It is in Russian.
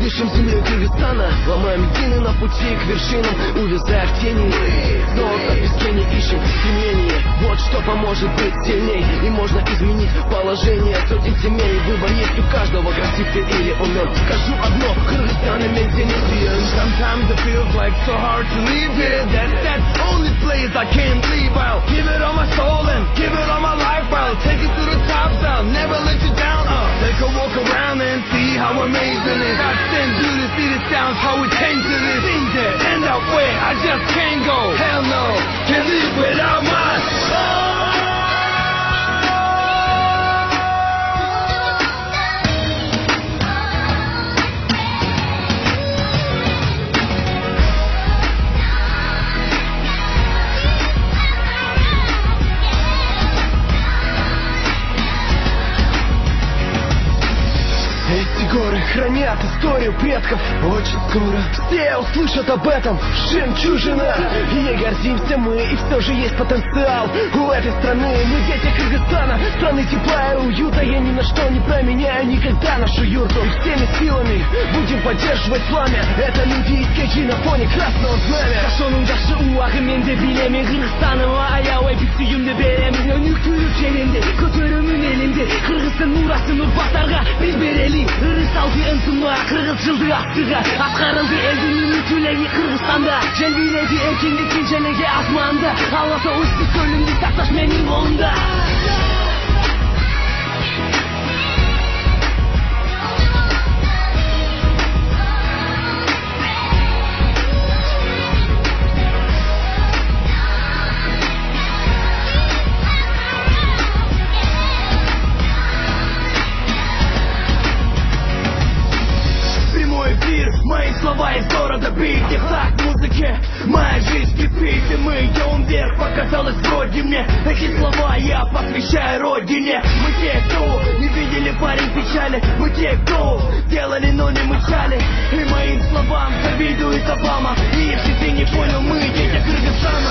Дышим землей Кыргызстана, ломаем стены на пути к вершинам, увязая в тени. Золото в песке не ищем, стремление. Вот что поможет быть сильней, и можно изменить положение сотен семей. Выбор есть у каждого, красив ты или умен. Скажу одно, Кыргызстан имеет синергию. Sometimes it feels like so hard to leave here. That's that only place I can't leave. I'll give it all my soul and give it all my life. I'll take it to the top, I'll never let you down. Take a walk around and see how amazing it is. I stand to the see the sounds, how it came to this. Thing there and out where I just can't go. Hell no, can't live without my soul. Эти горы хранят историю предков. Очень скоро все услышат об этом. Жемчужина. Ей гордимся мы, и все же есть потенциал у этой страны. Мы дети Кыргызстана, страны тепла и уюта. Я ни на что не променяю никогда нашу юрту. И всеми силами будем поддерживать пламя. Это люди из Кечи на фоне красного знамя. Кашоның жашы уагы менде билеми. Кыргызстаныма аябай бик сүйүмдү беремин. Өнүктүрүп жеринде, көтөрөмүн элимди. Кыргыздын нурасын урпактарга биз берели. Ырысалды ынтымга, кыргыз жылды астыга. Аткарылды элдин үмүтүлеги Кыргызстанда. Желбиледи эркиндиктин желеги асманда. Алласа уйсуз көлүмдү сакташ менин колумда. Мои слова из города бит, я так в музыке. Моя жизнь кипит, и мы идем вверх. Показалось вроде мне, эти слова я посвящаю родине. Мы те, кто не видели парень печали. Мы те, кто делали, но не мычали. И моим словам завидует Обама. И если ты не понял, мы дети Кыргызстана.